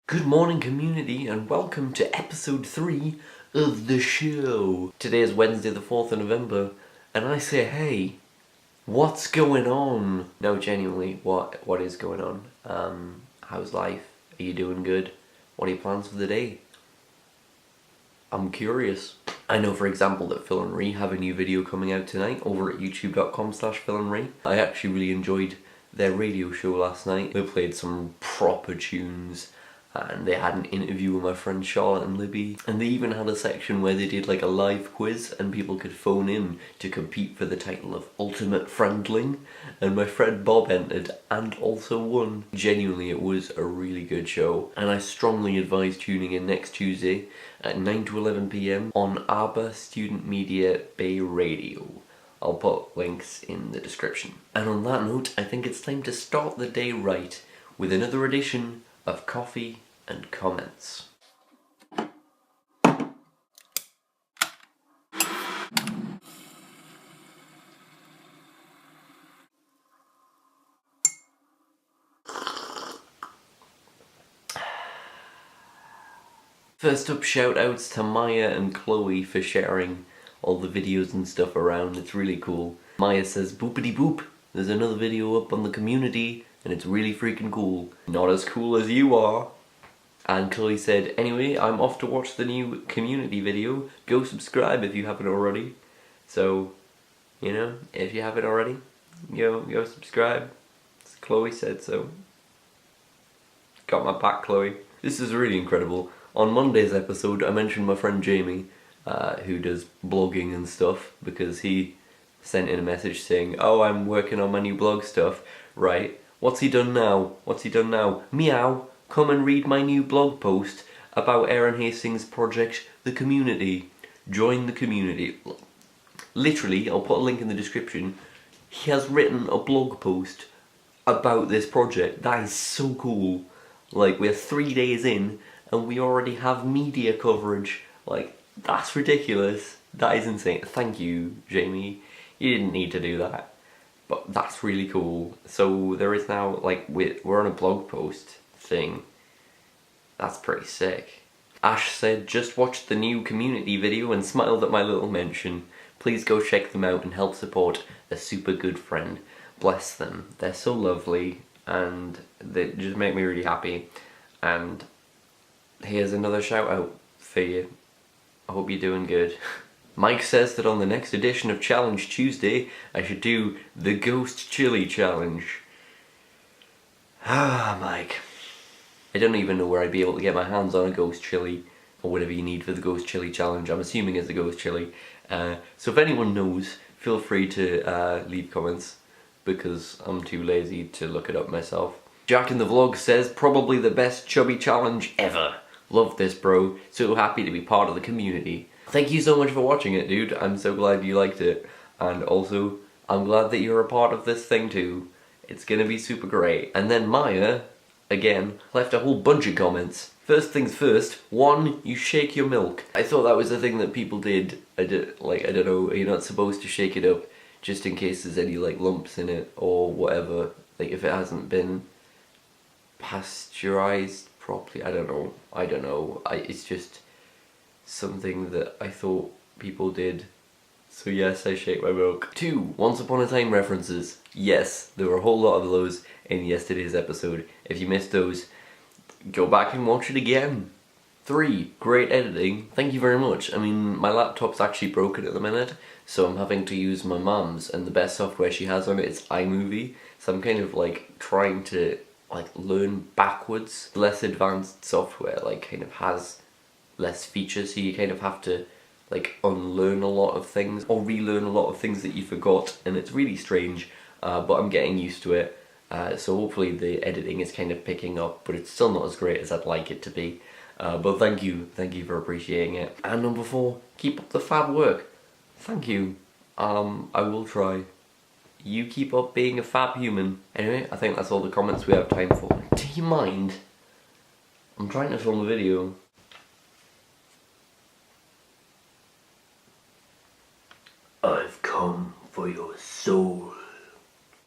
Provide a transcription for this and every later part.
Good morning, community, and welcome to episode 3 of the show. Today is Wednesday the 4th of November, and I say, hey, what's going on? No, genuinely, what is going on? How's life? Are you doing good? What are your plans for the day? I'm curious. I know, for example, that Phil and Ree have a new video coming out tonight over at youtube.com/PhilandRee. I actually really enjoyed their radio show last night. They played some proper tunes, and they had an interview with my friends Charlotte and Libby, and they even had a section where they did like a live quiz and people could phone in to compete for the title of Ultimate Friendling, and my friend Bob entered and also won. Genuinely, it was a really good show, and I strongly advise tuning in next Tuesday at 9 to 11 PM on ABBA Student Media Bay Radio. I'll put links in the description. And on that note, I think it's time to start the day right with another edition of Coffee and Comments. First up, shout outs to Maya and Chloe for sharing all the videos and stuff around. It's really cool. Maya says, boopity boop, there's another video up on the community and it's really freaking cool. Not as cool as you are. And Chloe said, anyway, I'm off to watch the new community video. Go subscribe if you haven't already. So, you know, if you haven't already, go subscribe. Chloe said so. Got my back, Chloe. This is really incredible. On Monday's episode, I mentioned my friend Jamie, who does blogging and stuff, because he sent in a message saying, oh, I'm working on my new blog stuff. Right, what's he done now? Meow. Come and read my new blog post about Aaron Hastings' project, The Community. Join the community. Literally, I'll put a link in the description. He has written a blog post about this project. That is so cool. Like, we're 3 days in and we already have media coverage. Like, that's ridiculous. That is insane. Thank you, Jamie. You didn't need to do that. But that's really cool. So there is now, like, we're on a blog post thing. That's pretty sick. Ash said, just watched the new community video and smiled at my little mention. Please go check them out and help support a super good friend. Bless them. They're so lovely and they just make me really happy. And here's another shout out for you. I hope you're doing good. Mike says that on the next edition of Challenge Tuesday, I should do the Ghost Chili Challenge. Ah, Mike. I don't even know where I'd be able to get my hands on a ghost chili, or whatever you need for the ghost chili challenge. I'm assuming it's the ghost chili. So if anyone knows, feel free to leave comments, because I'm too lazy to look it up myself. Jack in the vlog says, probably the best chubby challenge ever. Love this, bro. So happy to be part of the community. Thank you so much for watching it, dude. I'm so glad you liked it. And also, I'm glad that you're a part of this thing too. It's gonna be super great. And then Maya, again, left a whole bunch of comments. First things first, 1, you shake your milk. I thought that was a thing that people did. I don't know, you're not supposed to shake it up just in case there's any like lumps in it or whatever. Like if it hasn't been pasteurized properly, I don't know. It's just something that I thought people did. So yes, I shake my milk. 2, Once Upon a Time references. Yes, there were a whole lot of those in yesterday's episode. If you missed those, go back and watch it again. 3, great editing. Thank you very much. I mean, my laptop's actually broken at the minute, so I'm having to use my mum's, and the best software she has on it is iMovie. So I'm kind of like trying to like learn backwards. Less advanced software like kind of has less features, so you kind of have to like unlearn a lot of things or relearn a lot of things that you forgot, and it's really strange, but I'm getting used to it. So hopefully the editing is kind of picking up, but it's still not as great as I'd like it to be. But thank you for appreciating it. And number 4, keep up the fab work. Thank you. I will try. You keep up being a fab human. Anyway, I think that's all the comments we have time for. Do you mind? I'm trying to film a video. I've come for your soul.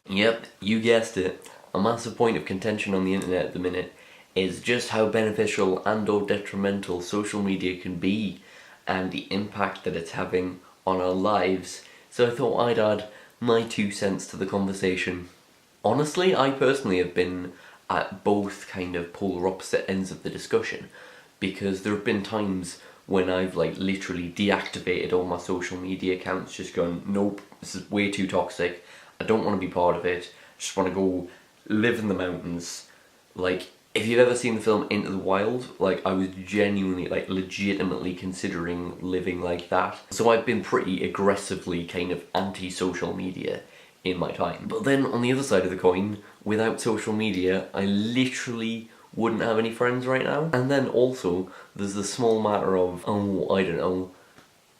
Yep, you guessed it. A massive point of contention on the internet at the minute is just how beneficial and or detrimental social media can be and the impact that it's having on our lives. So I thought I'd add my 2 cents to the conversation. Honestly, I personally have been at both kind of polar opposite ends of the discussion, because there have been times when I've like literally deactivated all my social media accounts, just gone, nope, this is way too toxic, I don't want to be part of it, I just want to go live in the mountains. Like, if you've ever seen the film Into the Wild, like, I was genuinely, like, legitimately considering living like that. So I've been pretty aggressively kind of anti-social media in my time. But then, on the other side of the coin, without social media, I literally wouldn't have any friends right now. And then also, there's the small matter of, I don't know,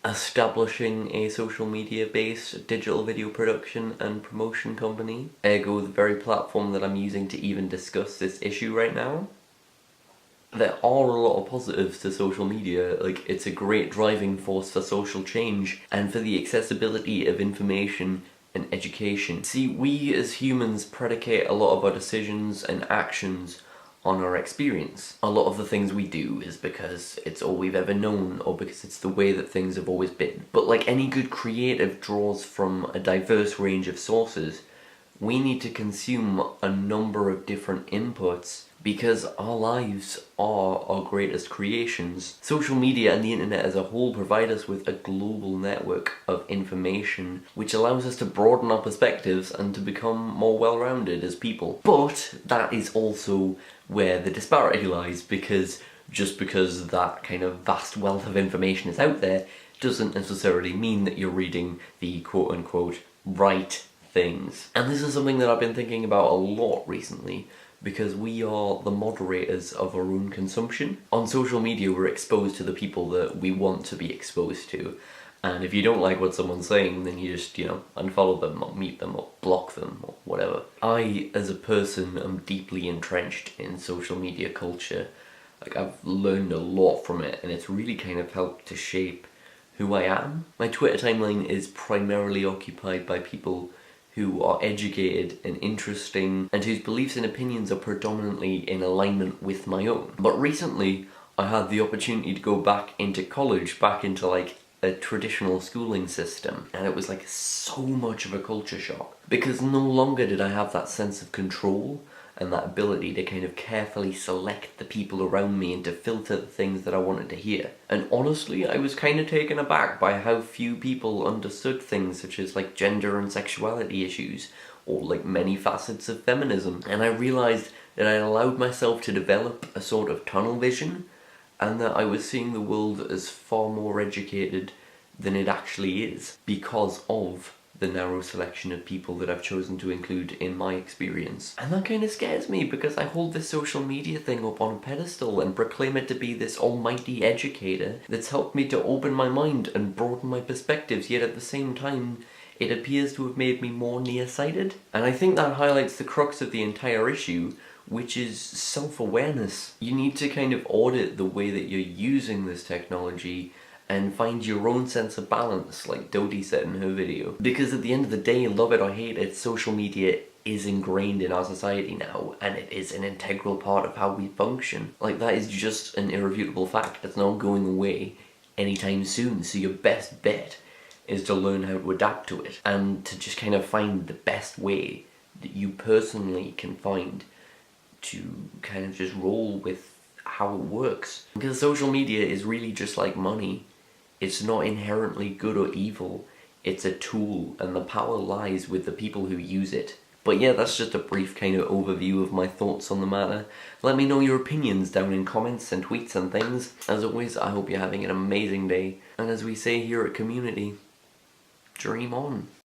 establishing a social media based digital video production and promotion company, ergo the very platform that I'm using to even discuss this issue right now. There are a lot of positives to social media, like it's a great driving force for social change and for the accessibility of information and education. See, we as humans predicate a lot of our decisions and actions on our experience. A lot of the things we do is because it's all we've ever known, or because it's the way that things have always been. But like any good creative draws from a diverse range of sources, we need to consume a number of different inputs because our lives are our greatest creations. Social media and the internet as a whole provide us with a global network of information which allows us to broaden our perspectives and to become more well-rounded as people. But that is also where the disparity lies, because just because that kind of vast wealth of information is out there doesn't necessarily mean that you're reading the quote-unquote right things. And this is something that I've been thinking about a lot recently, because we are the moderators of our own consumption. On social media, we're exposed to the people that we want to be exposed to. And if you don't like what someone's saying, then you just, unfollow them or mute them or block them or whatever. I, as a person, am deeply entrenched in social media culture. Like, I've learned a lot from it, and it's really kind of helped to shape who I am. My Twitter timeline is primarily occupied by people who are educated and interesting, and whose beliefs and opinions are predominantly in alignment with my own. But recently, I had the opportunity to go back into college, back into like a traditional schooling system, and it was like so much of a culture shock, because no longer did I have that sense of control and that ability to kind of carefully select the people around me and to filter the things that I wanted to hear. And honestly, I was kind of taken aback by how few people understood things such as like gender and sexuality issues, or like many facets of feminism. And I realised that I allowed myself to develop a sort of tunnel vision, and that I was seeing the world as far more educated than it actually is, because of the narrow selection of people that I've chosen to include in my experience. And that kind of scares me, because I hold this social media thing up on a pedestal and proclaim it to be this almighty educator that's helped me to open my mind and broaden my perspectives, yet at the same time it appears to have made me more nearsighted. And I think that highlights the crux of the entire issue, which is self-awareness. You need to kind of audit the way that you're using this technology and find your own sense of balance, like Dodie said in her video. Because at the end of the day, love it or hate it, social media is ingrained in our society now, and it is an integral part of how we function. Like, that is just an irrefutable fact. It's not going away anytime soon, so your best bet is to learn how to adapt to it, and to just kind of find the best way that you personally can find to kind of just roll with how it works. Because social media is really just like money. It's not inherently good or evil. It's a tool, and the power lies with the people who use it. But yeah, that's just a brief kind of overview of my thoughts on the matter. Let me know your opinions down in comments and tweets and things. As always, I hope you're having an amazing day. And as we say here at CommYOUnity, dream on.